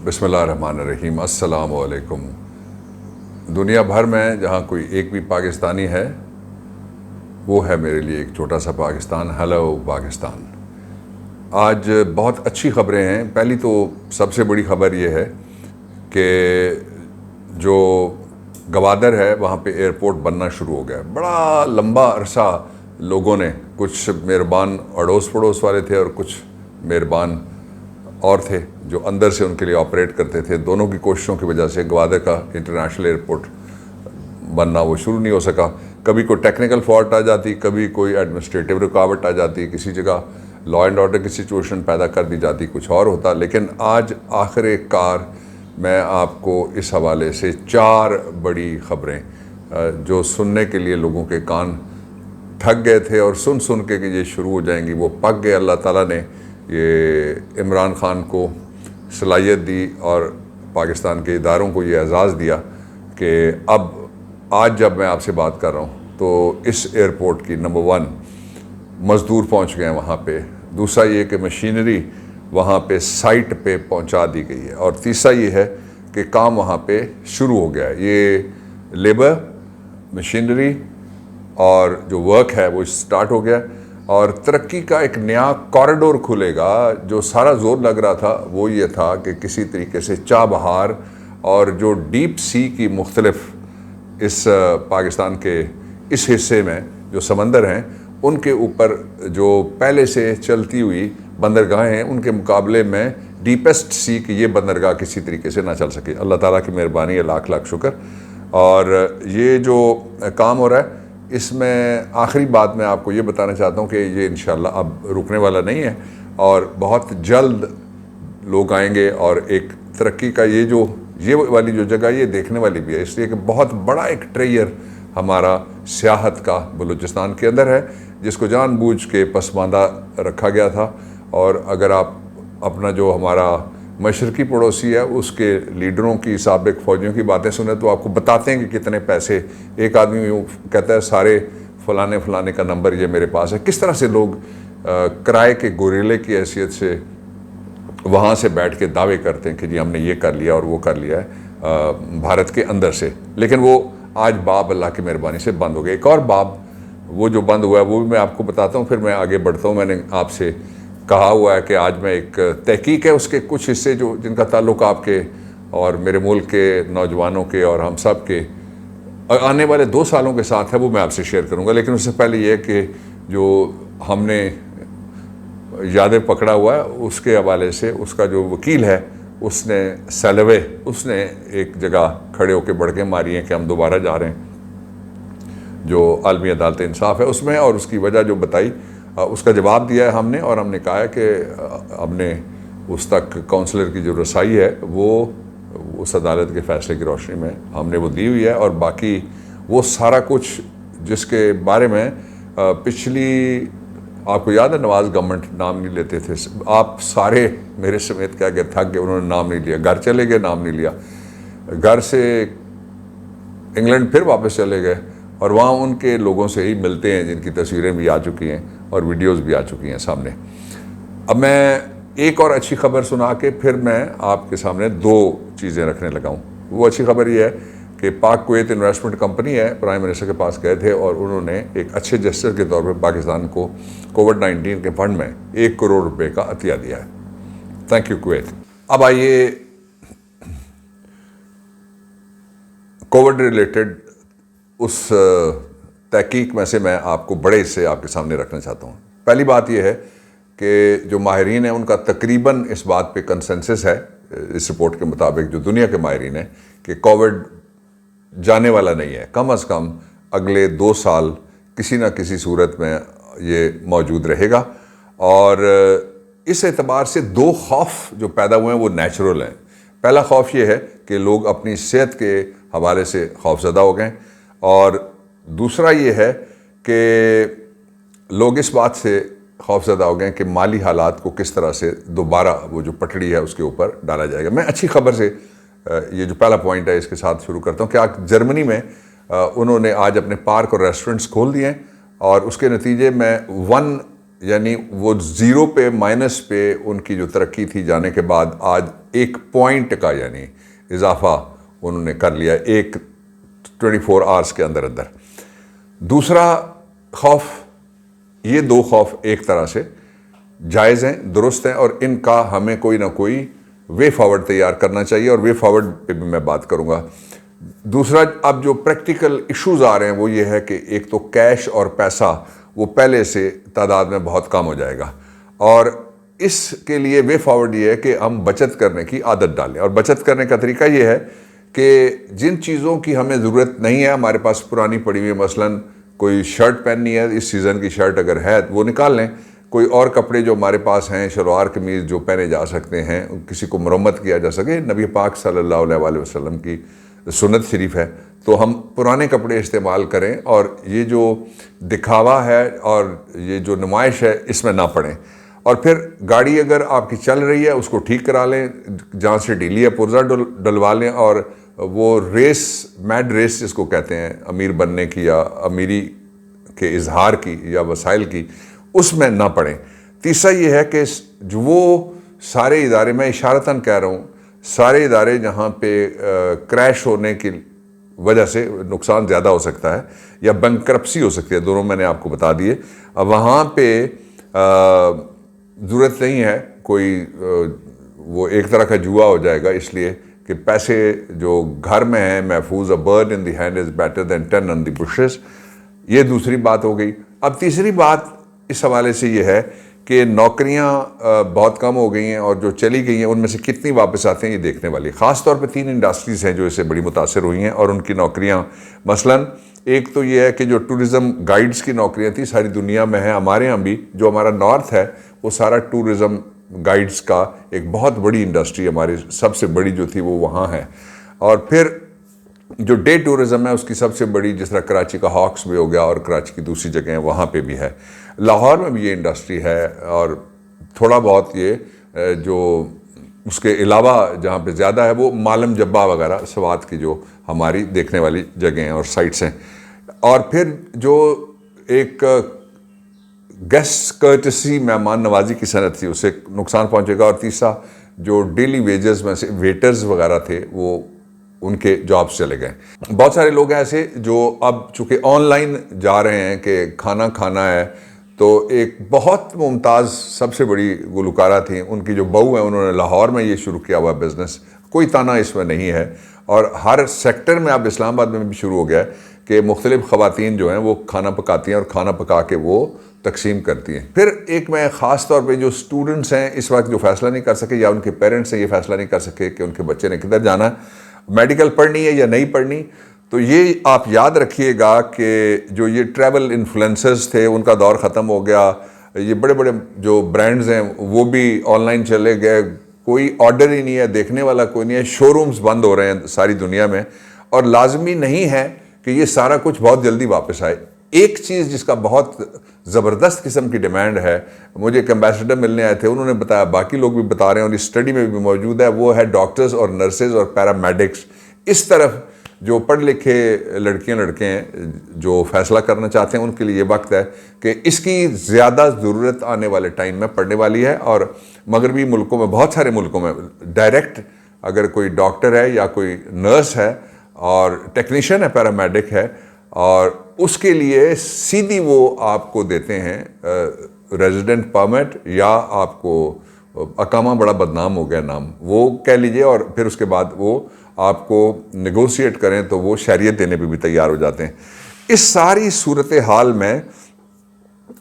بسم اللہ الرحمن الرحیم۔ السلام علیکم۔ دنیا بھر میں جہاں کوئی ایک بھی پاکستانی ہے وہ ہے میرے لیے ایک چھوٹا سا پاکستان۔ ہیلو پاکستان۔ آج بہت اچھی خبریں ہیں۔ پہلی تو سب سے بڑی خبر یہ ہے کہ جو گوادر ہے وہاں پہ ایئرپورٹ بننا شروع ہو گیا ہے۔ بڑا لمبا عرصہ لوگوں نے، کچھ مہربان اڑوس پڑوس والے تھے اور کچھ مہربان اور تھے جو اندر سے ان کے لیے آپریٹ کرتے تھے، دونوں کی کوششوں کی وجہ سے گوادر کا انٹرنیشنل ایئرپورٹ بننا وہ شروع نہیں ہو سکا۔ کبھی کوئی ٹیکنیکل فالٹ آ جاتی، کبھی کوئی ایڈمنسٹریٹو رکاوٹ آ جاتی، کسی جگہ لا اینڈ آرڈر کی سچویشن پیدا کر دی جاتی، کچھ اور ہوتا۔ لیکن آج آخر کار میں آپ کو اس حوالے سے 4 بڑی خبریں جو سننے کے لیے لوگوں کے کان تھک گئے تھے اور سن کے کہ یہ شروع ہو جائیں گی وہ پک گئے۔ اللہ تعالیٰ نے یہ عمران خان کو صلاحیت دی اور پاکستان کے اداروں کو یہ اعزاز دیا کہ اب آج جب میں آپ سے بات کر رہا ہوں تو اس ایئرپورٹ کی نمبر 1 مزدور پہنچ گئے ہیں وہاں پہ، دوسرا یہ کہ مشینری وہاں پہ سائٹ پہ پہنچا دی گئی ہے، اور تیسرا یہ ہے کہ کام وہاں پہ شروع ہو گیا ہے۔ یہ لیبر، مشینری اور جو ورک ہے وہ سٹارٹ ہو گیا، اور ترقی کا ایک نیا کوریڈور کھلے گا۔ جو سارا زور لگ رہا تھا وہ یہ تھا کہ کسی طریقے سے چابہار اور جو ڈیپ سی کی مختلف اس پاکستان کے اس حصے میں جو سمندر ہیں ان کے اوپر جو پہلے سے چلتی ہوئی بندرگاہیں ہیں ان کے مقابلے میں ڈیپسٹ سی کی یہ بندرگاہ کسی طریقے سے نہ چل سکے۔ اللہ تعالیٰ کی مہربانی ہے، لاکھ لاکھ شکر۔ اور یہ جو کام ہو رہا ہے اس میں آخری بات میں آپ کو یہ بتانا چاہتا ہوں کہ یہ انشاءاللہ اب رکنے والا نہیں ہے، اور بہت جلد لوگ آئیں گے، اور ایک ترقی کا یہ والی جو جگہ یہ دیکھنے والی بھی ہے، اس لیے کہ بہت بڑا ایک ٹریئر ہمارا سیاحت کا بلوچستان کے اندر ہے جس کو جان بوجھ کے پسماندہ رکھا گیا تھا۔ اور اگر آپ اپنا جو ہمارا مشرقی پڑوسی ہے اس کے لیڈروں کی، سابق فوجیوں کی باتیں سنیں تو آپ کو بتاتے ہیں کہ کتنے پیسے ایک آدمی یوں کہتا ہے سارے فلانے کا نمبر یہ میرے پاس ہے، کس طرح سے لوگ کرائے کے گوریلے کی حیثیت سے وہاں سے بیٹھ کے دعوے کرتے ہیں کہ جی ہم نے یہ کر لیا اور وہ کر لیا ہے بھارت کے اندر سے۔ لیکن وہ آج باب اللہ کی مہربانی سے بند ہو گئے۔ ایک اور باب وہ جو بند ہوا ہے وہ بھی میں آپ کو بتاتا ہوں، پھر میں آگے بڑھتا ہوں۔ میں نے آپ سے کہا ہوا ہے کہ آج میں ایک تحقیق ہے اس کے کچھ حصے جن کا تعلق آپ کے اور میرے ملک کے نوجوانوں کے اور ہم سب کے آنے والے 2 سالوں کے ساتھ ہے، وہ میں آپ سے شیئر کروں گا۔ لیکن اس سے پہلے یہ کہ جو ہم نے یادیں پکڑا ہوا ہے اس کے حوالے سے اس کا جو وکیل ہے اس نے سیلوے اس نے ایک جگہ کھڑے ہو کے بڑکیں ماری ہیں کہ ہم دوبارہ جا رہے ہیں جو عالمی عدالت انصاف ہے اس میں، اور اس کی وجہ جو بتائی اس کا جواب دیا ہے ہم نے، اور ہم نے کہا ہے کہ ہم نے اس تک کونسلر کی جو رسائی ہے وہ اس عدالت کے فیصلے کی روشنی میں ہم نے وہ دی ہوئی ہے، اور باقی وہ سارا کچھ جس کے بارے میں پچھلی آپ کو یاد ہے نواز گورنمنٹ نام نہیں لیتے تھے، آپ سارے میرے سمیت کہہ کے تھک گئے، انہوں نے نام نہیں لیا، گھر چلے گئے، نام نہیں لیا، گھر سے انگلینڈ پھر واپس چلے گئے، اور وہاں ان کے لوگوں سے ہی ملتے ہیں جن کی تصویریں بھی آ چکی ہیں اور ویڈیوز بھی آ چکی ہیں سامنے۔ اب میں ایک اور اچھی خبر سنا کے پھر میں آپ کے سامنے 2 چیزیں رکھنے لگا ہوں۔ وہ اچھی خبر یہ ہے کہ پاک کویت انویسٹمنٹ کمپنی ہے، پرائم منسٹر کے پاس گئے تھے اور انہوں نے ایک اچھے جسٹر کے طور پہ پاکستان کو کووڈ-19 کے فنڈ میں 1 کروڑ روپے کا عطیہ دیا ہے۔ Thank you Kuwait. اب آئیے کووڈ ریلیٹڈ اس تحقیق میں سے میں آپ کو بڑے حصے آپ کے سامنے رکھنا چاہتا ہوں۔ پہلی بات یہ ہے کہ جو ماہرین ہیں ان کا تقریباً اس بات پہ کنسنسس ہے اس رپورٹ کے مطابق جو دنیا کے ماہرین ہیں کہ کووڈ جانے والا نہیں ہے، کم از کم اگلے 2 سال کسی نہ کسی صورت میں یہ موجود رہے گا۔ اور اس اعتبار سے 2 خوف جو پیدا ہوئے ہیں وہ نیچرل ہیں۔ پہلا خوف یہ ہے کہ لوگ اپنی صحت کے حوالے سے خوف زدہ ہو گئے، اور دوسرا یہ ہے کہ لوگ اس بات سے خوف زدہ ہو گئے کہ مالی حالات کو کس طرح سے دوبارہ وہ جو پٹڑی ہے اس کے اوپر ڈالا جائے گا۔ میں اچھی خبر سے یہ جو پہلا پوائنٹ ہے اس کے ساتھ شروع کرتا ہوں کہ آج جرمنی میں انہوں نے آج اپنے پارک اور ریسٹورنٹس کھول دیے ہیں، اور اس کے نتیجے میں 1 یعنی وہ 0 پہ مائنس پہ ان کی جو ترقی تھی جانے کے بعد آج 1 پوائنٹ کا یعنی اضافہ انہوں نے کر لیا ایک 24 آورس کے اندر اندر۔ دوسرا خوف، یہ 2 خوف ایک طرح سے جائز ہیں، درست ہیں، اور ان کا ہمیں کوئی نہ کوئی وے فارورڈ تیار کرنا چاہیے، اور وے فارورڈ پہ بھی میں بات کروں گا۔ دوسرا اب جو پریکٹیکل ایشوز آ رہے ہیں وہ یہ ہے کہ ایک تو کیش اور پیسہ وہ پہلے سے تعداد میں بہت کم ہو جائے گا، اور اس کے لیے وے فارورڈ یہ ہے کہ ہم بچت کرنے کی عادت ڈالیں۔ اور بچت کرنے کا طریقہ یہ ہے کہ جن چیزوں کی ہمیں ضرورت نہیں ہے، ہمارے پاس پرانی پڑی ہوئی ہے، مثلاً کوئی شرٹ پہننی ہے، اس سیزن کی شرٹ اگر ہے وہ نکال لیں، کوئی اور کپڑے جو ہمارے پاس ہیں، شلوار قمیض جو پہنے جا سکتے ہیں، کسی کو مرمت کیا جا سکے، نبی پاک صلی اللہ علیہ وآلہ وسلم کی سنت شریف ہے، تو ہم پرانے کپڑے استعمال کریں، اور یہ جو دکھاوا ہے اور یہ جو نمائش ہے اس میں نہ پڑیں۔ اور پھر گاڑی اگر آپ کی چل رہی ہے اس کو ٹھیک کرا لیں، جہاں سے ڈھیلی ہے پرزہ ڈلوا لیں، اور وہ ریس، میڈ ریس جس کو کہتے ہیں امیر بننے کی یا امیری کے اظہار کی یا وسائل کی، اس میں نہ پڑیں۔ تیسرا یہ ہے کہ جو وہ سارے ادارے، میں اشارتاً کہہ رہا ہوں، سارے ادارے جہاں پہ کریش ہونے کی وجہ سے نقصان زیادہ ہو سکتا ہے یا بینکرپسی ہو سکتی ہے، دونوں میں نے آپ کو بتا دیے، وہاں پہ ضرورت نہیں ہے کوئی وہ ایک طرح کا جوا ہو جائے گا، اس لیے کہ پیسے جو گھر میں ہیں محفوظ، a bird in the hand is better than 10 on the bushes. یہ دوسری بات ہو گئی۔ اب تیسری بات اس حوالے سے یہ ہے کہ نوکریاں بہت کم ہو گئی ہیں، اور جو چلی گئی ہیں ان میں سے کتنی واپس آتے ہیں یہ دیکھنے والی۔ خاص طور پہ 3 انڈسٹریز ہیں جو اس سے بڑی متاثر ہوئی ہیں، اور ان کی نوکریاں مثلاً ایک تو یہ ہے کہ جو ٹورزم گائیڈز کی نوکریاں تھیں ساری دنیا میں ہیں، ہمارے یہاں بھی جو ہمارا نارتھ ہے وہ سارا ٹورزم گائیڈز کا ایک بہت بڑی انڈسٹری، ہماری سب سے بڑی جو تھی وہ وہاں ہے۔ اور پھر جو ڈے ٹورزم ہے اس کی سب سے بڑی، جس طرح کراچی کا ہاکس بھی ہو گیا اور کراچی کی دوسری جگہیں وہاں پہ بھی ہے، لاہور میں بھی یہ انڈسٹری ہے، اور تھوڑا بہت یہ جو اس کے علاوہ جہاں پہ زیادہ ہے وہ مالم جبہ وغیرہ سوات کی جو ہماری دیکھنے والی جگہیں ہیں اور سائٹس ہیں۔ اور پھر جو ایک گیسٹ کرٹسی، مہمان نوازی کی صنعت تھی، اسے نقصان پہنچے گا۔ اور تیسرا جو ڈیلی ویجز میں سے ویٹرز وغیرہ تھے وہ ان کے جابس چلے گئے۔ بہت سارے لوگ ہیں ایسے جو اب چونکہ آن لائن جا رہے ہیں کہ کھانا کھانا ہے، تو ایک بہت ممتاز سب سے بڑی گلوکارہ تھیں، ان کی جو بہو ہیں انہوں نے لاہور میں یہ شروع کیا ہوا بزنس، کوئی تانا اس میں نہیں ہے، اور ہر سیکٹر میں اب اسلام آباد میں بھی شروع ہو گیا ہے کہ مختلف خواتین جو ہیں وہ کھانا پکاتی ہیں اور کھانا پکا کے وہ تقسیم کرتی ہیں۔ پھر ایک میں خاص طور پہ جو اسٹوڈنٹس ہیں اس وقت جو فیصلہ نہیں کر سکے، یا ان کے پیرنٹس ہیں یہ فیصلہ نہیں کر سکے کہ ان کے بچے نے کدھر جانا ہے، میڈیکل پڑھنی ہے یا نہیں پڑھنی، تو یہ آپ یاد رکھیے گا کہ جو یہ ٹریول انفلوئنسرز تھے ان کا دور ختم ہو گیا، یہ بڑے بڑے جو برانڈز ہیں وہ بھی آن لائن چلے گئے، کوئی آرڈر ہی نہیں ہے، دیکھنے والا کوئی نہیں ہے، شو رومز بند ہو رہے ہیں ساری دنیا میں، اور لازمی نہیں ہے کہ یہ سارا کچھ بہت جلدی واپس آئے۔ ایک چیز جس کا بہت زبردست قسم کی ڈیمانڈ ہے، مجھے ایک ایمبیسڈر ملنے آئے تھے، انہوں نے بتایا، باقی لوگ بھی بتا رہے ہیں اور اس اسٹڈی میں بھی موجود ہے، وہ ہے ڈاکٹرز اور نرسز اور پیرامیڈکس۔ اس طرف جو پڑھ لکھے لڑکیاں لڑکے ہیں جو فیصلہ کرنا چاہتے ہیں ان کے لیے یہ وقت ہے کہ اس کی زیادہ ضرورت آنے والے ٹائم میں پڑنے والی ہے۔ اور مغربی ملکوں میں، بہت سارے ملکوں میں ڈائریکٹ اگر کوئی ڈاکٹر ہے یا کوئی نرس ہے اور ٹیکنیشین ہے، پیرامیڈک ہے، اور اس کے لیے سیدھی وہ آپ کو دیتے ہیں ریزیڈنٹ پرمٹ، یا آپ کو اقامہ، بڑا بدنام ہو گیا نام، وہ کہہ لیجئے، اور پھر اس کے بعد وہ آپ کو نیگوشیٹ کریں تو وہ شہریت دینے پہ بھی تیار ہو جاتے ہیں۔ اس ساری صورتحال میں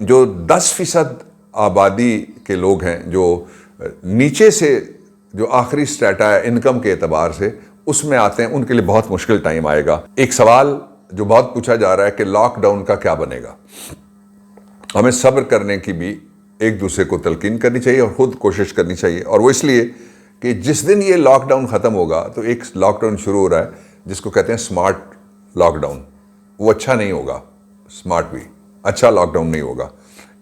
جو 10% آبادی کے لوگ ہیں جو نیچے سے جو آخری سٹیٹا ہے انکم کے اعتبار سے اس میں آتے ہیں، ان کے لیے بہت مشکل ٹائم آئے گا۔ ایک سوال جو بہت پوچھا جا رہا ہے کہ لاک ڈاؤن کا کیا بنے گا؟ ہمیں صبر کرنے کی بھی ایک دوسرے کو تلقین کرنی چاہیے اور خود کوشش کرنی چاہیے، اور وہ اس لیے کہ جس دن یہ لاک ڈاؤن ختم ہوگا تو ایک لاک ڈاؤن شروع ہو رہا ہے جس کو کہتے ہیں سمارٹ لاک ڈاؤن، وہ اچھا نہیں ہوگا، سمارٹ بھی اچھا لاک ڈاؤن نہیں ہوگا،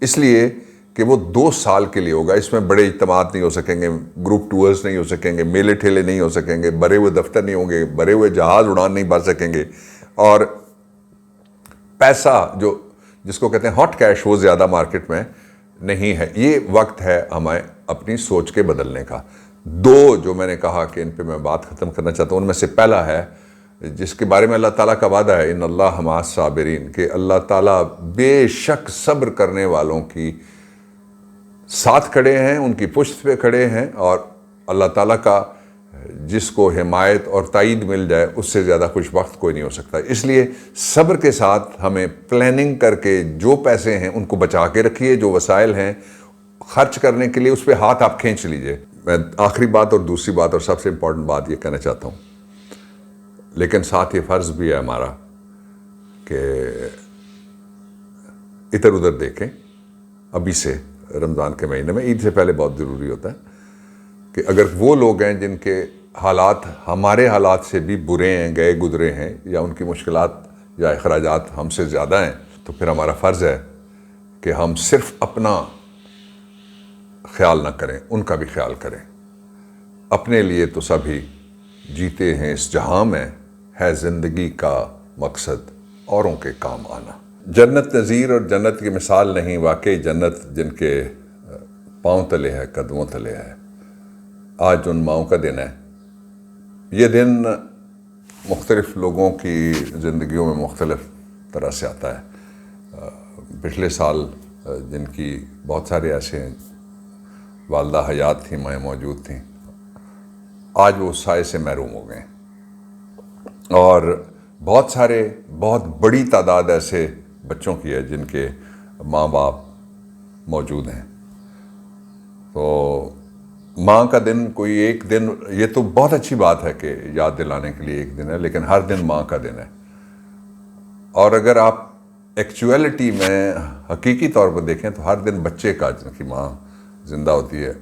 اس لیے کہ وہ 2 سال کے لیے ہوگا۔ اس میں بڑے اجتماعات نہیں ہو سکیں گے، گروپ ٹورز نہیں ہو سکیں گے، میلے ٹھیلے نہیں ہو سکیں گے، بھرے ہوئے دفتر نہیں ہوں گے، بھرے ہوئے جہاز اڑان نہیں بھر سکیں گے، اور پیسہ جو جس کو کہتے ہیں ہاٹ کیش وہ زیادہ مارکیٹ میں نہیں ہے۔ یہ وقت ہے ہمیں اپنی سوچ کے بدلنے کا۔ دو جو میں نے کہا کہ ان پہ میں بات ختم کرنا چاہتا ہوں، ان میں سے پہلا ہے جس کے بارے میں اللہ تعالیٰ کا وعدہ ہے، ان اللہ مع الصابرین، کہ اللہ تعالیٰ بے شک صبر کرنے والوں کی ساتھ کھڑے ہیں، ان کی پشت پہ کھڑے ہیں، اور اللہ تعالیٰ کا جس کو حمایت اور تائید مل جائے اس سے زیادہ خوش وقت کوئی نہیں ہو سکتا۔ اس لیے صبر کے ساتھ ہمیں پلاننگ کر کے جو پیسے ہیں ان کو بچا کے رکھیے، جو وسائل ہیں خرچ کرنے کے لیے اس پہ ہاتھ آپ کھینچ لیجئے۔ میں آخری بات اور دوسری بات اور سب سے امپورٹنٹ بات یہ کہنا چاہتا ہوں، لیکن ساتھ یہ فرض بھی ہے ہمارا کہ ادھر ادھر دیکھیں۔ ابھی سے رمضان کے مہینے میں، عید سے پہلے بہت ضروری ہوتا ہے کہ اگر وہ لوگ ہیں جن کے حالات ہمارے حالات سے بھی برے ہیں، گئے گزرے ہیں، یا ان کی مشکلات یا اخراجات ہم سے زیادہ ہیں، تو پھر ہمارا فرض ہے کہ ہم صرف اپنا خیال نہ کریں، ان کا بھی خیال کریں۔ اپنے لیے تو سبھی جیتے ہیں اس جہاں میں، ہے زندگی کا مقصد اوروں کے کام آنا۔ جنت نظیر اور جنت کی مثال نہیں، واقعی جنت جن کے پاؤں تلے ہے، قدموں تلے ہے۔ آج ان ماؤں کا دن ہے۔ یہ دن مختلف لوگوں کی زندگیوں میں مختلف طرح سے آتا ہے۔ پچھلے سال جن کی بہت سارے ایسے ہیں، والدہ حیات تھیں، مائیں موجود تھیں، آج وہ سائے سے محروم ہو گئے، اور بہت سارے، بہت بڑی تعداد ایسے بچوں کی ہے جن کے ماں باپ موجود ہیں۔ تو ماں کا دن کوئی ایک دن، یہ تو بہت اچھی بات ہے کہ یاد دلانے کے لیے ایک دن ہے، لیکن ہر دن ماں کا دن ہے۔ اور اگر آپ ایکچویلٹی میں حقیقی طور پر دیکھیں تو ہر دن بچے کا، جن کی ماں زندہ ہوتی ہے،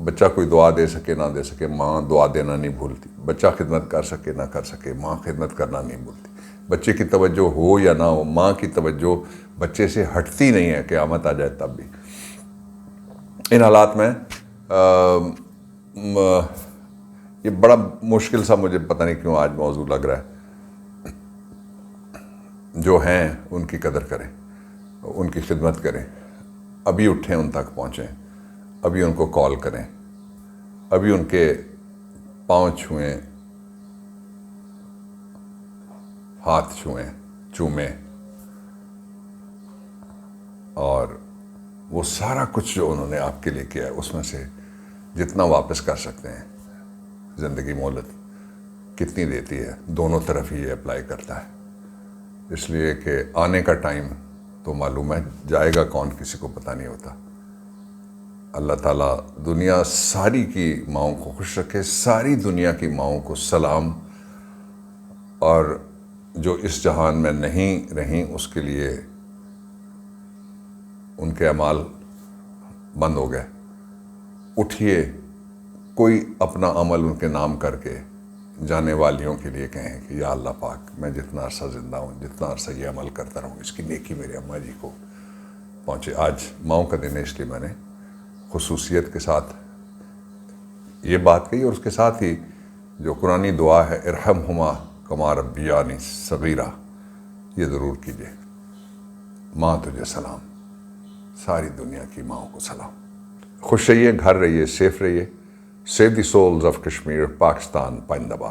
بچہ کوئی دعا دے سکے نہ دے سکے، ماں دعا دینا نہیں بھولتی۔ بچہ خدمت کر سکے نہ کر سکے، ماں خدمت کرنا نہیں بھولتی۔ بچے کی توجہ ہو یا نہ ہو، ماں کی توجہ بچے سے ہٹتی نہیں ہے، قیامت آ جائے تب بھی۔ ان حالات میں یہ بڑا مشکل سا مجھے پتہ نہیں کیوں آج موضوع لگ رہا ہے۔ جو ہیں ان کی قدر کریں، ان کی خدمت کریں، ابھی اٹھیں، ان تک پہنچیں، ابھی ان کو کال کریں، ابھی ان کے پاؤں چھوئیں، ہاتھ چھوئیں، چومیں، اور وہ سارا کچھ جو انہوں نے آپ کے لیے کیا ہے اس میں سے جتنا واپس کر سکتے ہیں۔ زندگی مہلت کتنی دیتی ہے، دونوں طرف ہی یہ اپلائی کرتا ہے، اس لیے کہ آنے کا ٹائم تو معلوم ہے، جائے گا کون کسی کو پتہ نہیں ہوتا۔ اللہ تعالیٰ دنیا ساری کی ماؤں کو خوش رکھے، ساری دنیا کی ماؤں کو سلام، اور جو اس جہان میں نہیں رہیں اس کے لیے ان کے اعمال بند ہو گئے۔ اٹھیے، کوئی اپنا عمل ان کے نام کر کے جانے والیوں کے لیے کہیں کہ یا اللہ پاک، میں جتنا عرصہ زندہ ہوں، جتنا عرصہ یہ عمل کرتا رہوں، اس کی نیکی میرے اماں جی کو پہنچے۔ آج ماؤں کا دن ہے، اس لیے میں نے خصوصیت کے ساتھ یہ بات کہی، اور اس کے ساتھ ہی جو قرآنی دعا ہے، ارحمہما کما ربیانی صغیرہ، یہ ضرور کیجیے۔ ماں تجھے سلام، ساری دنیا کی ماؤں کو سلام۔ خوش رہیے، گھر رہیے، سیف رہیے۔ Save the souls of Kashmir, Pakistan, پائندہ باد۔